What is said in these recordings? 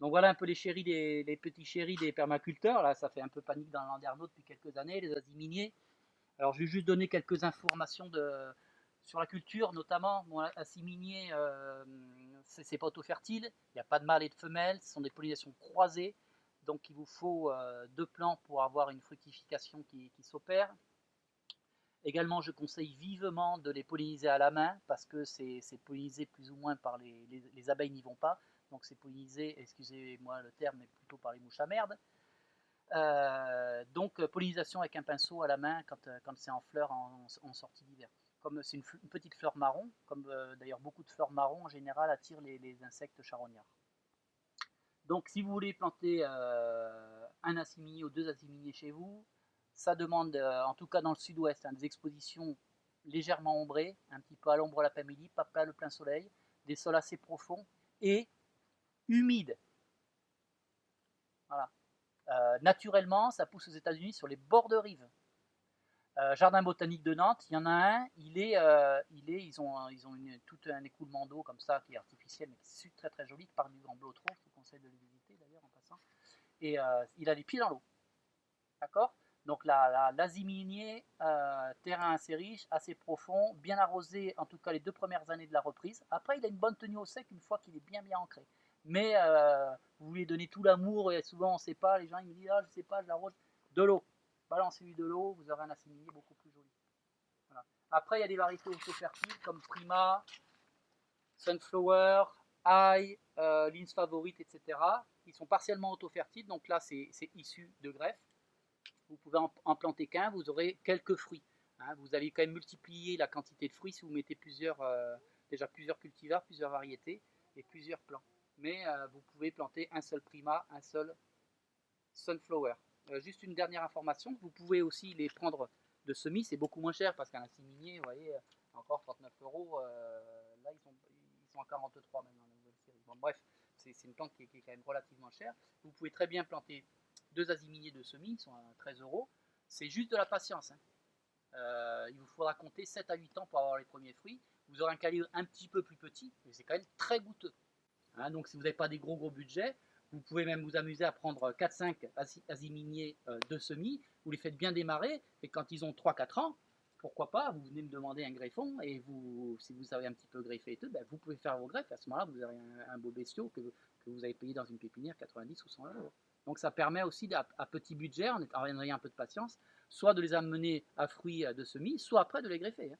Donc voilà un peu les petits chéris des permaculteurs. Là, ça fait un peu panique dans le Landerneau depuis quelques années, les aziminiers. Alors, je vais juste donner quelques informations sur la culture, notamment. Bon, aziminier, c'est pas auto-fertile. Il n'y a pas de mâle et de femelle. Ce sont des pollinisations croisées. Donc, il vous faut deux plants pour avoir une fructification qui s'opère. Également, je conseille vivement de les polliniser à la main parce que c'est pollinisé plus ou moins par les abeilles n'y vont pas. Donc c'est pollinisé, excusez-moi le terme, mais plutôt par les mouches à merde. Donc pollinisation avec un pinceau à la main quand c'est en fleurs en sortie d'hiver. Comme c'est une petite fleur marron, comme d'ailleurs beaucoup de fleurs marron en général attirent les insectes charognards. Donc si vous voulez planter un assimilier ou deux assimiliers chez vous, ça demande, en tout cas dans le sud-ouest, des expositions légèrement ombrées, un petit peu à l'ombre l'après-midi, pas le plein soleil, des sols assez profonds et humides. Voilà. Naturellement, ça pousse aux États-Unis sur les bords de rive. Jardin botanique de Nantes, il y en a un, ils ont tout un écoulement d'eau comme ça qui est artificiel mais qui est très très joli, qui part du Grand Blotreau, je vous conseille de le visiter d'ailleurs en passant. Et il a les pieds dans l'eau, d'accord. Donc l'aziminier, terrain assez riche, assez profond, bien arrosé en tout cas les 2 premières années de la reprise. Après il a une bonne tenue au sec une fois qu'il est bien ancré. Mais vous lui donnez tout l'amour et souvent on ne sait pas, les gens ils me disent ah je sais pas, je l'arrose, de l'eau. Balancez-lui de l'eau, vous aurez un assimilier beaucoup plus joli. Voilà. Après, il y a des variétés auto-fertiles comme Prima, Sunflower, High, Lins Favorite, etc. Qui sont partiellement auto-fertiles. Donc là, c'est issu de greffe. Vous pouvez en planter qu'un, vous aurez quelques fruits. Hein, vous allez quand même multiplier la quantité de fruits si vous mettez déjà plusieurs cultivars, plusieurs variétés et plusieurs plants. Mais vous pouvez planter un seul Prima, un seul Sunflower. Juste une dernière information, vous pouvez aussi les prendre de semis, c'est beaucoup moins cher parce qu'un assimilier, vous voyez, encore 39 euros, là ils sont à 43 maintenant, la nouvelle série. Bon, bref, c'est une plante qui est quand même relativement chère. Vous pouvez très bien planter deux aziminiers de semis, ils sont à 13 euros. C'est juste de la patience. Hein. Il vous faudra compter 7 à 8 ans pour avoir les premiers fruits. Vous aurez un calibre un petit peu plus petit, mais c'est quand même très goûteux. Hein, donc si vous n'avez pas des gros budgets, vous pouvez même vous amuser à prendre 4-5 aziminiers de semis, vous les faites bien démarrer, et quand ils ont 3-4 ans, pourquoi pas, vous venez me demander un greffon, et si vous savez un petit peu greffer et tout, ben vous pouvez faire vos greffes, et à ce moment-là, vous aurez un beau bestiau que vous avez payé dans une pépinière 90 ou 100 euros. Donc ça permet aussi, à petit budget, en ayant un peu de patience, soit de les amener à fruits de semis, soit après de les greffer. Hein.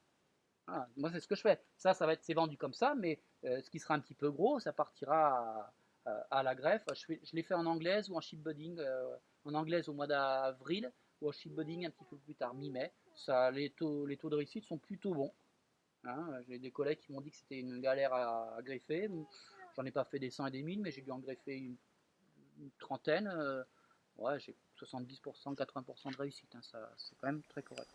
Voilà. Moi, c'est ce que je fais. C'est vendu comme ça, mais ce qui sera un petit peu gros, ça partira à la greffe. Je l'ai fait en anglaise ou en shipbudding, en anglaise au mois d'avril ou en shipbudding un petit peu plus tard, mi-mai. Les taux de réussite sont plutôt bons. Hein. J'ai des collègues qui m'ont dit que c'était une galère à greffer. J'en ai pas fait des 100 et des 1000, mais j'ai dû en greffer une trentaine. Ouais, j'ai 70%, 80% de réussite. Hein. C'est quand même très correct.